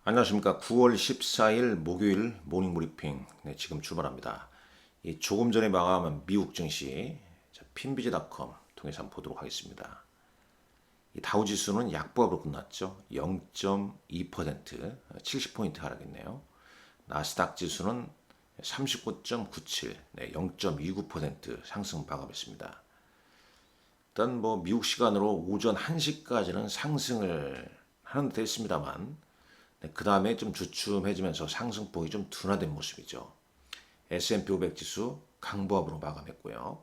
안녕하십니까. 9월 14일 목요일 모닝 브리핑 지금 출발합니다. 조금 전에 마감한 미국 증시 핀비즈닷컴 통해서 한번 보도록 하겠습니다. 다우지수는 약보합으로 끝났죠. 0.2% 70포인트 하락했네요. 나스닥 지수는 39.97 0.29% 상승 마감했습니다. 일단 미국 시간으로 오전 1시까지는 상승을 하는 듯 했습니다만 그 다음에 좀 주춤해지면서 상승폭이 좀 둔화된 모습이죠. S&P 500 지수 강보합으로 마감했고요.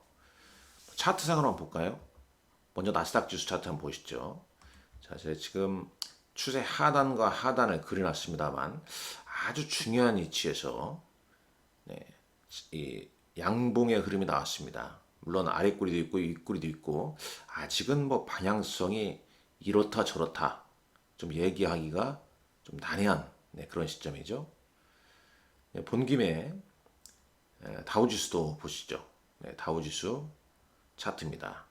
차트상으로 한번 볼까요? 먼저 나스닥 지수 차트 한번 보시죠. 자, 제가 지금 추세 하단과 하단을 그려놨습니다만 아주 중요한 위치에서 이 양봉의 흐름이 나왔습니다. 물론 아래 꼬리도 있고 윗꼬리도 있고 아직은 방향성이 이렇다 저렇다 좀 얘기하기가 좀 난해한 그런 시점이죠. 본 김에 다우지수도 보시죠. 다우지수 차트입니다.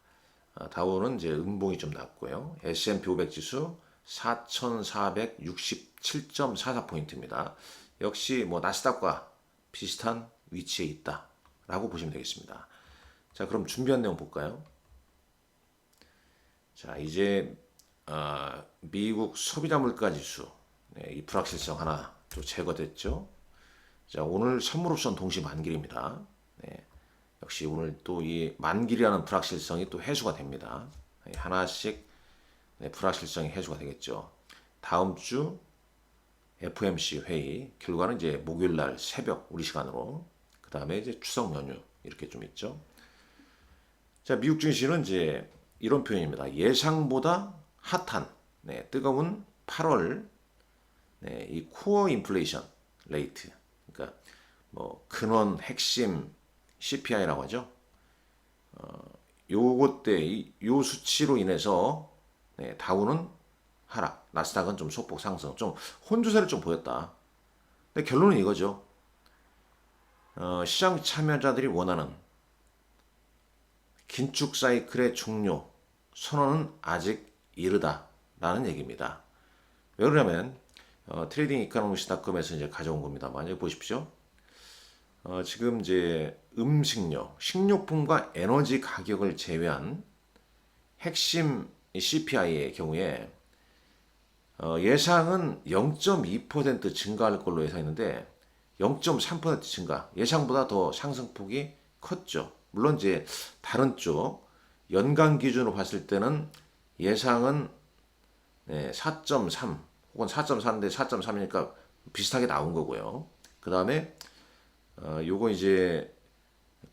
다우는 이제 음봉이 좀 낮고요. S&P 500 지수 4,467.44포인트입니다. 역시 나스닥과 비슷한 위치에 있다라고 보시면 되겠습니다. 자, 그럼 준비한 내용 볼까요? 자, 이제 미국 소비자 물가 지수 이 불확실성 하나 또 제거됐죠. 자, 오늘 선물 옵션 동시 만기입니다. 역시 오늘 또 이 만기라는 불확실성이 또 해소가 됩니다. 하나씩 불확실성이 해소가 되겠죠. 다음 주 FOMC 회의 결과는 이제 목요일 날 새벽 우리 시간으로, 그 다음에 이제 추석 연휴 이렇게 좀 있죠. 자, 미국 증시는 이제 이런 표현입니다. 예상보다 핫한 뜨거운 8월 이 코어 인플레이션 레이트, 그러니까 근원 핵심 CPI라고 하죠. 요것 때 요 수치로 인해서 다우는 하락, 나스닥은 좀 소폭 상승, 좀 혼조세를 좀 보였다. 근데 결론은 이거죠. 시장 참여자들이 원하는 긴축 사이클의 종료 선언은 아직 이르다라는 얘기입니다. 왜 그러냐면 트레이딩 이코노미스닷컴에서 이제 가져온 겁니다만 여기 보십시오. 지금 이제 음식료, 식료품과 에너지 가격을 제외한 핵심 CPI의 경우에 예상은 0.2% 증가할 걸로 예상했는데 0.3% 증가, 예상보다 더 상승폭이 컸죠. 물론 이제 다른 쪽 연간 기준으로 봤을 때는 예상은 4.3 혹은 4.4인데 4.3이니까 비슷하게 나온 거고요. 그 다음에 요거 이제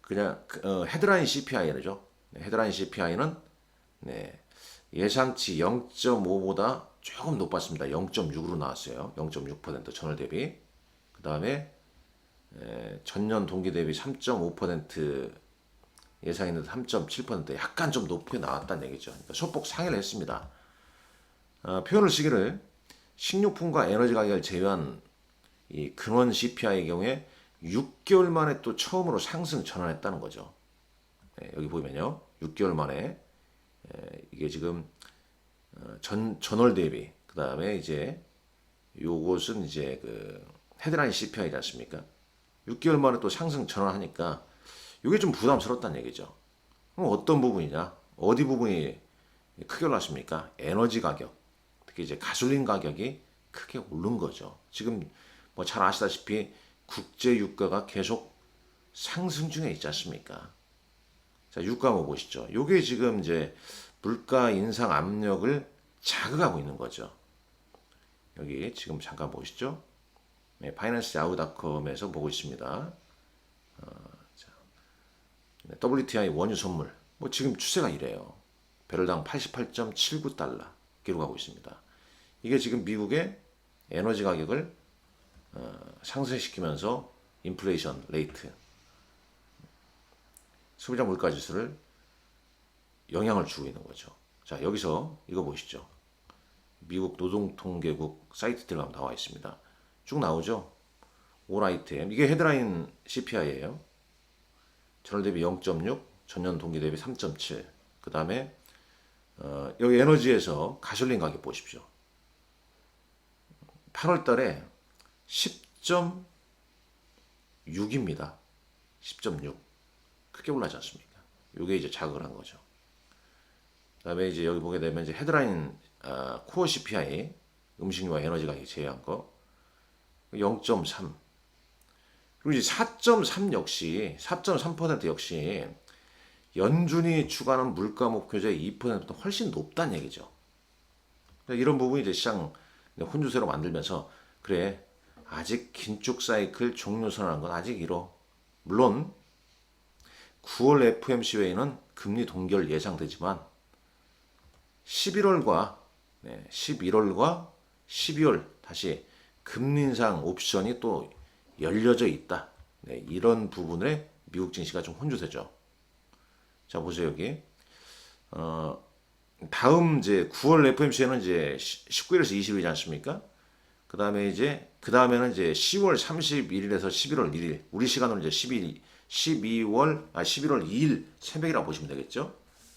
그냥 헤드라인 CPI죠. 헤드라인 CPI는 예상치 0.5보다 조금 높았습니다. 0.6으로 나왔어요. 0.6% 전월 대비. 그 다음에 전년 동기 대비 3.5% 예상했는데 3.7% 약간 좀 높게 나왔다는 얘기죠. 그러니까 소폭 상회를 했습니다. 표현을 쓰기를 식료품과 에너지 가격을 제외한 이 근원 CPI의 경우에 6개월 만에 또 처음으로 상승 전환했다는 거죠. 여기 보면요. 6개월 만에 이게 지금 전월 대비, 그 다음에 이제 요것은 이제 그 헤드라인 CPI지 않습니까? 6개월 만에 또 상승 전환하니까 이게 좀 부담스럽다는 얘기죠. 그럼 어떤 부분이냐? 어디 부분이 크게 올랐습니까? 에너지 가격, 특히 이제 가솔린 가격이 크게 오른 거죠. 지금 잘 아시다시피 국제 유가가 계속 상승 중에 있지 않습니까? 자, 유가 한번 보시죠. 요게 지금 이제 물가 인상 압력을 자극하고 있는 거죠. 여기 지금 잠깐 보시죠. 파이낸스 야후닷컴에서 보고 있습니다. WTI 원유 선물. 지금 추세가 이래요. 배럴당 88.79달러 기록하고 있습니다. 이게 지금 미국의 에너지 가격을 상승시키면서 인플레이션 레이트, 소비자 물가 지수를 영향을 주고 있는 거죠. 자, 여기서 이거 보시죠. 미국 노동통계국 사이트 들어가면 나와 있습니다. 쭉 나오죠. 올 아이템. 이게 헤드라인 CPI예요. 전월 대비 0.6, 전년 동기 대비 3.7. 그 다음에 여기 에너지에서 가솔린 가격 보십시오. 8월 달에 10.6입니다. 10.6. 크게 올라지 않습니까? 이게 이제 자극을 한 거죠. 그다음에 이제 여기 보게 되면 이제 헤드라인 코어 CPI 음식료와 에너지 가격 제외한 거 0.3. 그리고 이제 4.3 역시 4.3% 역시 연준이 추가하는 물가 목표제 2%보다 훨씬 높다는 얘기죠. 그러니까 이런 부분이 이제 시장 혼주세로 만들면서 그래 아직 긴축 사이클 종료 선언한 건 아직 이러. 물론 9월 FOMC 회의는 금리 동결 예상되지만 11월과 12월 다시 금리 인상 옵션이 또 열려져 있다. 이런 부분에 미국 증시가 좀 혼주세죠. 자 보세요 여기 다음 이제 9월 FOMC에는 이제 19일에서 20일이지 않습니까? 그 다음에는 이제 10월 31일에서 11월 1일 우리 시간으로 이제 11월 2일 새벽이라고 보시면 되겠죠.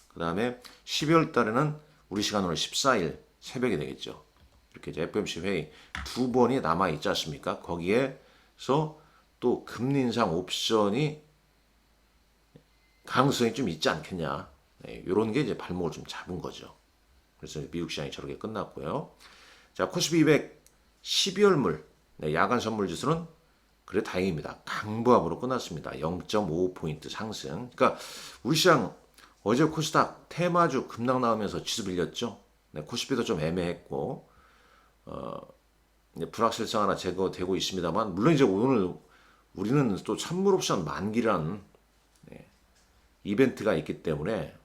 그 다음에 12월 달에는 우리 시간으로 14일 새벽이 되겠죠. 이렇게 이제 FOMC 회의 두 번이 남아 있지 않습니까? 거기에서 또 금리 인상 옵션이 가능성이 좀 있지 않겠냐. 이런 게 이제 발목을 좀 잡은 거죠. 그래서 미국 시장이 저렇게 끝났고요. 자, 코스피 200 12월물 야간 선물 지수는 그래 다행입니다. 강보합으로 끝났습니다. 0.5포인트 상승. 그러니까 우리 시장 어제 코스닥 테마주 급락 나오면서 지수 밀렸죠. 코스피도 좀 애매했고 불확실성 하나 제거되고 있습니다만 물론 이제 오늘 우리는 또 선물 옵션 만기라는 이벤트가 있기 때문에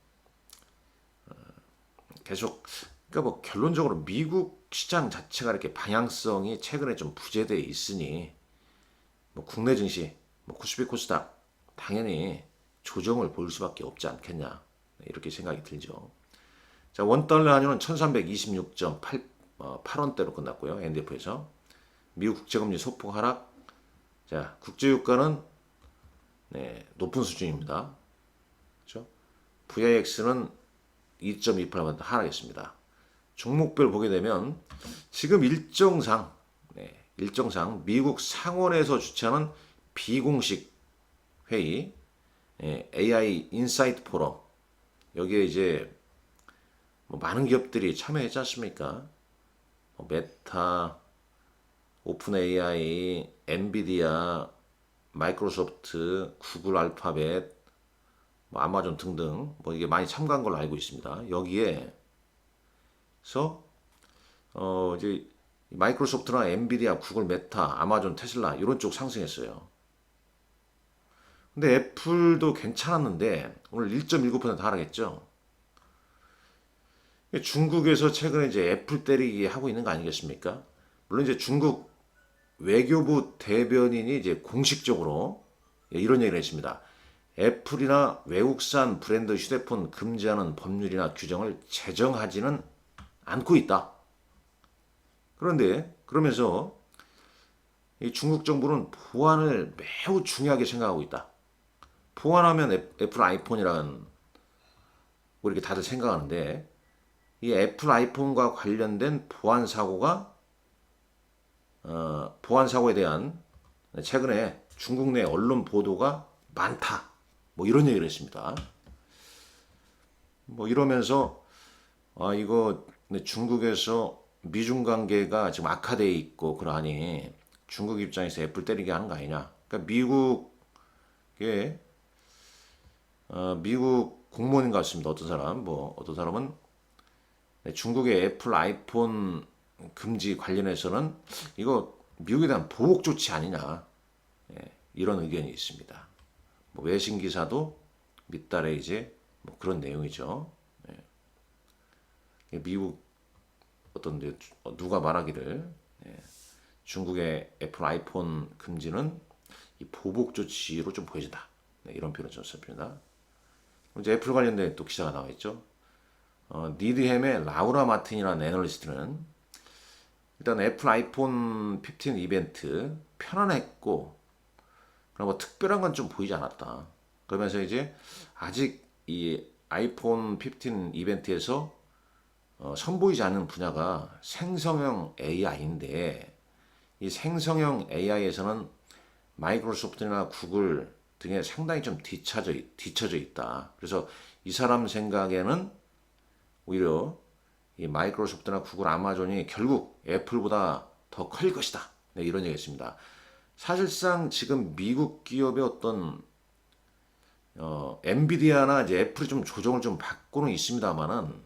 계속 그러니까 뭐 결론적으로 미국 시장 자체가 이렇게 방향성이 최근에 좀 부재되어 있으니 뭐 국내 증시, 뭐 코스피 코스닥 당연히 조정을 보일 수밖에 없지 않겠냐 이렇게 생각이 들죠. 자, 원달러 환율은 1326.8원대로 끝났고요. NDF에서 미국 국제금리 소폭 하락. 자, 국제유가는 높은 수준입니다. 그렇죠? VIX는 2.28% 하락했습니다. 종목별 보게 되면 지금 일정상 미국 상원에서 주최하는 비공식 회의 AI 인사이트 포럼 여기에 이제 뭐 많은 기업들이 참여했지 않습니까? 메타, 오픈 AI, 엔비디아, 마이크로소프트, 구글 알파벳, 뭐 아마존 등등 뭐 이게 많이 참가한 걸로 알고 있습니다. 여기에서 이제 마이크로소프트나 엔비디아, 구글, 메타, 아마존, 테슬라 이런 쪽 상승했어요. 근데 애플도 괜찮았는데 오늘 1.19% 하락했죠. 중국에서 최근에 이제 애플 때리기 하고 있는 거 아니겠습니까? 물론 이제 중국 외교부 대변인이 이제 공식적으로 이런 얘기를 했습니다. 애플이나 외국산 브랜드 휴대폰 금지하는 법률이나 규정을 제정하지는 않고 있다. 그런데 그러면서 이 중국 정부는 보안을 매우 중요하게 생각하고 있다. 보안하면 애플 아이폰이라는 뭐 이렇게 다들 생각하는데 이 애플 아이폰과 관련된 보안 사고에 대한 최근에 중국 내 언론 보도가 많다. 뭐 이런 얘기를 했습니다. 뭐 이러면서 이거 중국에서 미중 관계가 지금 악화되어 있고 그러하니 중국 입장에서 애플 때리게 하는 거 아니냐. 그러니까 미국 공무원인 것 같습니다. 어떤 사람은 중국의 애플 아이폰 금지 관련해서는 이거 미국에 대한 보복 조치 아니냐. 이런 의견이 있습니다. 뭐 외신 기사도 밑달에 이제 뭐 그런 내용이죠. 미국 누가 말하기를 중국의 애플 아이폰 금지는 이 보복 조치로 좀 보여진다. 이런 표현을 썼습니다. 이제 애플 관련된 또 기사가 나와 있죠. 니드햄의 라우라 마틴이라는 애널리스트는 일단 애플 아이폰 15 이벤트 편안했고 그럼 뭐 특별한 건 좀 보이지 않았다. 그러면서 이제 아직 이 아이폰 15 이벤트에서 선보이지 않는 분야가 생성형 AI인데 이 생성형 AI에서는 마이크로소프트나 구글 등에 상당히 좀 뒤처져 있다. 그래서 이 사람 생각에는 오히려 이 마이크로소프트나 구글, 아마존이 결국 애플보다 더 클 것이다. 네, 이런 얘기했습니다. 사실상 지금 미국 기업의 어떤 엔비디아나 이제 애플이 좀 조정을 좀 받고는 있습니다만은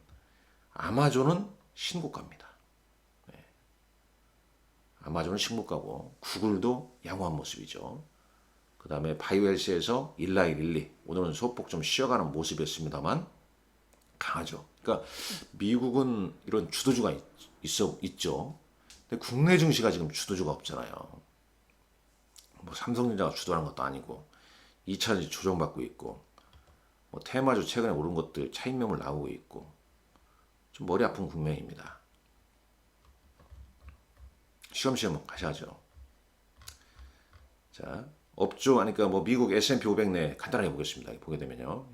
아마존은 신고가입니다. 아마존은 신고가고 구글도 양호한 모습이죠. 그 다음에 바이오헬스에서 일라이 릴리 오늘은 소폭 좀 쉬어가는 모습이었습니다만 강하죠. 그러니까 미국은 이런 주도주가 있죠. 근데 국내 증시가 지금 주도주가 없잖아요. 뭐 삼성전자가 주도하는 것도 아니고 2차전지 조정받고 있고 뭐 테마주 최근에 오른 것들 차익매물 나오고 있고 좀 머리 아픈 국면입니다. 시험시험 가셔야죠. 자, 업종 하니까 뭐 미국 S&P 500 내 간단하게 보겠습니다. 보게 되면요.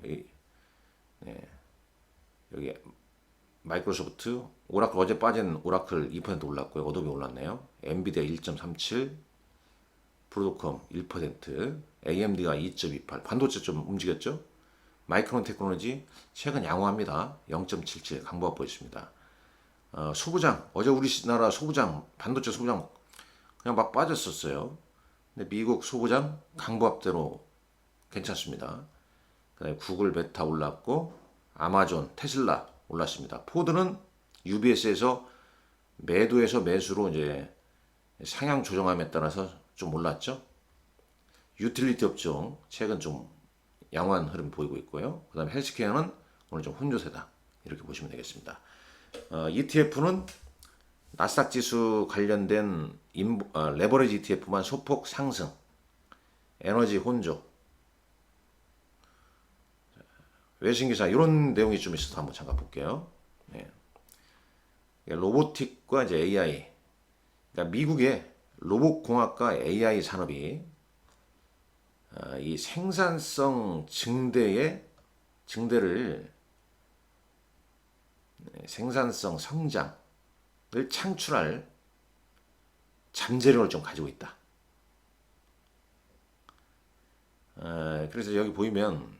여기 마이크로소프트, 오라클 어제 빠진 오라클 2% 올랐고요. 어도비 올랐네요. 엔비디아 1.37, 브로드컴 1%, AMD가 2.28. 반도체 좀 움직였죠? 마이크론 테크놀로지 최근 양호합니다. 0.77 강보가 보였습니다. 소부장 어제 우리나라 소부장 반도체 소부장 그냥 막 빠졌었어요. 근데 미국 소부장 강보합대로 괜찮습니다. 그다음에 구글, 메타 올랐고 아마존, 테슬라 올랐습니다. 포드는 UBS에서 매도에서 매수로 이제 상향 조정함에 따라서 좀 올랐죠. 유틸리티 업종 최근 좀 양호한 흐름 보이고 있고요. 그다음에 헬스케어는 오늘 좀 혼조세다 이렇게 보시면 되겠습니다. ETF는 나스닥 지수 관련된 레버리지 ETF만 소폭 상승, 에너지 혼조, 외신기사 이런 내용이 좀 있어서 한번 잠깐 볼게요. 네. 로보틱과 이제 AI, 그러니까 미국의 로봇공학과 AI 산업이 이 생산성 증대를 생산성 성장을 창출할 잠재력을 좀 가지고 있다. 그래서 여기 보이면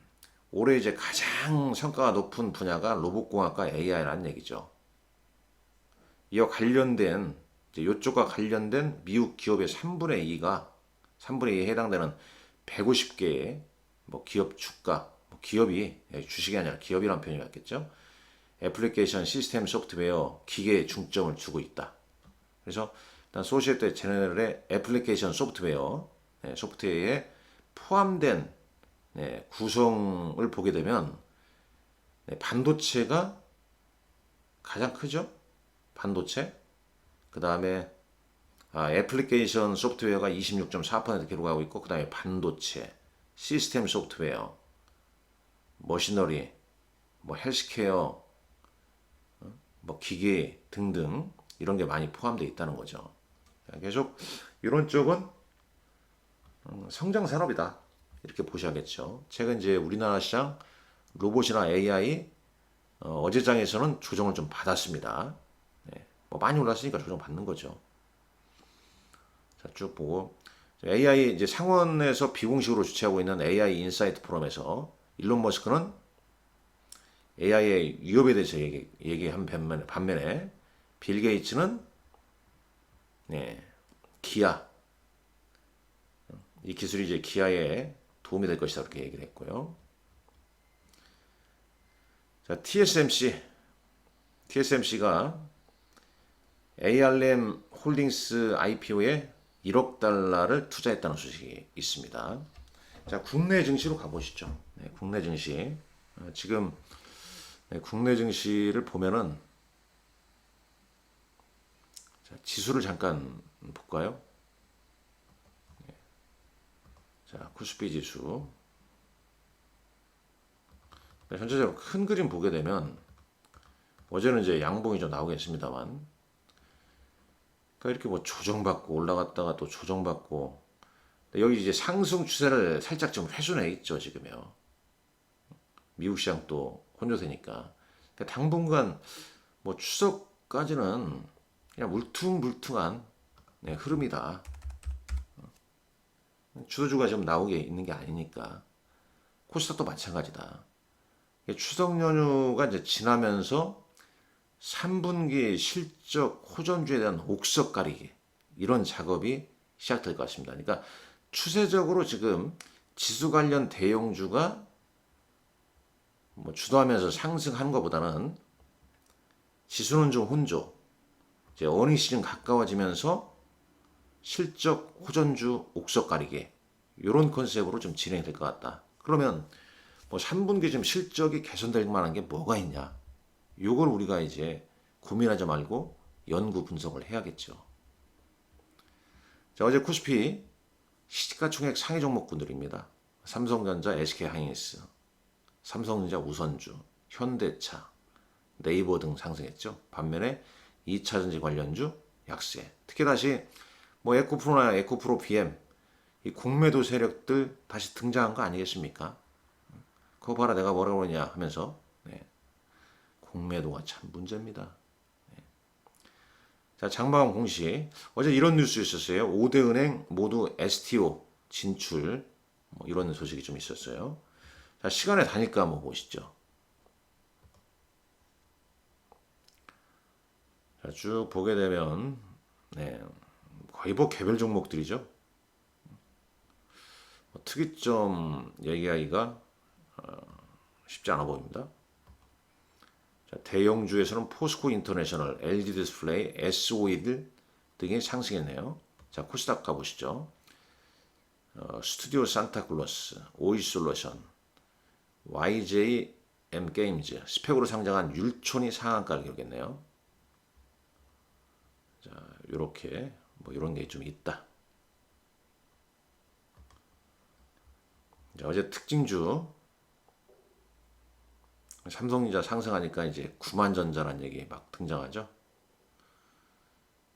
올해 이제 가장 성과가 높은 분야가 로봇공학과 AI라는 얘기죠. 이와 관련된 이쪽과 관련된 미국 기업의 3분의 2에 해당되는 150개의 뭐 기업 주가, 뭐 기업이 주식이 아니라 기업이라는 표현이 맞겠죠. 애플리케이션, 시스템, 소프트웨어, 기계에 중점을 두고 있다. 그래서 일단 소시에테 제너럴의 애플리케이션 소프트웨어, 소프트웨어에 포함된 구성을 보게 되면 반도체가 가장 크죠. 반도체. 그 다음에 애플리케이션 소프트웨어가 26.4% 기록하고 있고 그 다음에 반도체, 시스템 소프트웨어, 머시너리, 뭐 헬스케어, 뭐 기계 등등 이런 게 많이 포함되어 있다는 거죠. 계속 이런 쪽은 성장 산업이다 이렇게 보셔야겠죠. 최근 이제 우리나라 시장 로봇이나 AI 어제장에서는 조정을 좀 받았습니다. 뭐 많이 올랐으니까 조정 받는 거죠. 자, 쭉 보고 AI 이제 상원에서 비공식으로 주최하고 있는 AI 인사이트 포럼에서 일론 머스크는 AI의 위협에 대해서 얘기한 반면에 빌 게이츠는 기아 이 기술이 이제 기아에 도움이 될 것이다 이렇게 얘기를 했고요. 자, TSMC가 ARM 홀딩스 IPO에 1억 달러를 투자했다는 소식이 있습니다. 자, 국내 증시로 가보시죠. 국내 증시 지금 국내 증시를 보면은 자, 지수를 잠깐 볼까요? 자, 코스피 지수. 전체적으로 큰 그림 보게 되면 어제는 이제 양봉이 좀 나오겠습니다만 그러니까 이렇게 뭐 조정받고 올라갔다가 또 조정받고 여기 이제 상승 추세를 살짝 좀 훼손해 있죠 지금요. 미국 시장 또 혼조세니까 그러니까 당분간 뭐 추석까지는 그냥 물퉁물퉁한 네, 흐름이다. 주도주가 좀 나오게 있는 게 아니니까. 코스닥도 마찬가지다. 추석 연휴가 이제 지나면서 3분기 실적 호전주에 대한 옥석 가리기 이런 작업이 시작될 것 같습니다. 그러니까 추세적으로 지금 지수 관련 대형주가 뭐 주도하면서 상승하는 것보다는 지수는 좀 혼조. 이제 어닝 시즌 가까워지면서 실적 호전주 옥석 가리기 이런 컨셉으로 좀 진행이 될 것 같다. 그러면 뭐 3분기 좀 실적이 개선될 만한 게 뭐가 있냐? 요걸 우리가 이제 고민하지 말고 연구 분석을 해야겠죠. 자, 어제 코스피 시가총액 상위 종목군들입니다. 삼성전자, SK하이닉스, 삼성전자 우선주, 현대차, 네이버 등 상승했죠. 반면에 2차전지 관련주 약세. 특히 다시 뭐 에코프로나 에코프로 BM 이 공매도 세력들 다시 등장한 거 아니겠습니까? 그거 봐라 내가 뭐라고 그러냐 하면서 네. 공매도가 참 문제입니다. 네. 자, 장마감 공시 어제 이런 뉴스 있었어요. 5대 은행 모두 STO 진출 뭐 이런 소식이 좀 있었어요. 자, 시간의 단위가 한번 보시죠. 자, 쭉 보게 되면 네, 거의 뭐 개별 종목들이죠. 특이점 얘기하기가 쉽지 않아 보입니다. 자, 대형주에서는 포스코 인터내셔널, LG 디스플레이, SOE 등이 상승했네요. 자, 코스닥 가보시죠. 스튜디오 산타클로스, 오이솔루션, YJM 게임즈, 스펙으로 상장한 율촌이 상한가를 기록했네요. 자, 요렇게 뭐 이런 게 좀 있다. 자, 어제 특징주 삼성전자 상승하니까 이제 구만전자라는 얘기 막 등장하죠.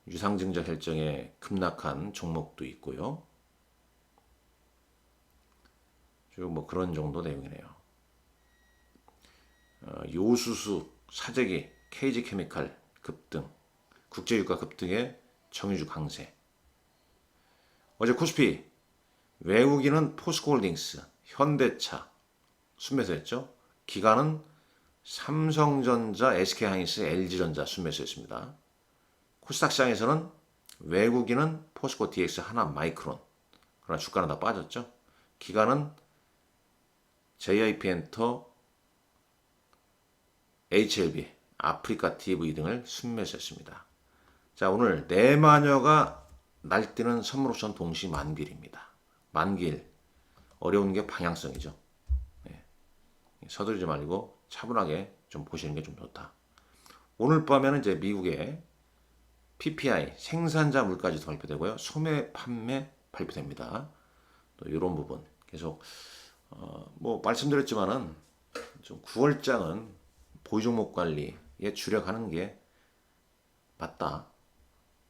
유상증자 결정에 급락한 종목도 있고요. 쭉 뭐 그런 정도 내용이네요. 요수수, 사재기, KG케미칼 급등, 국제유가 급등에 정유주 강세. 어제 코스피 외국인은 포스코홀딩스, 현대차 순매수했죠. 기관은 삼성전자, SK하이닉스, LG전자 순매수했습니다. 코스닥 시장에서는 외국인은 포스코 DX, 하나마이크론. 그러나 주가는 다 빠졌죠. 기관은 JIP엔터, HLB, 아프리카 TV 등을 순매수했습니다. 자, 오늘 내 마녀가 날뛰는 선물 옵션 동시 만길입니다. 만길 어려운 게 방향성이죠. 네. 서두르지 말고 차분하게 좀 보시는 게 좀 좋다. 오늘 밤에는 이제 미국의 PPI 생산자 물가지수 발표되고요. 소매 판매 발표됩니다. 또 이런 부분 계속 뭐 말씀드렸지만은 좀 9월장은 보유 종목 관리에 주력하는 게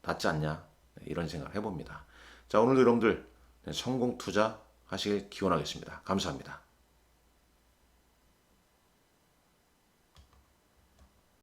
낫지 않냐 이런 생각을 해봅니다. 자, 오늘도 여러분들 성공 투자 하시길 기원하겠습니다. 감사합니다.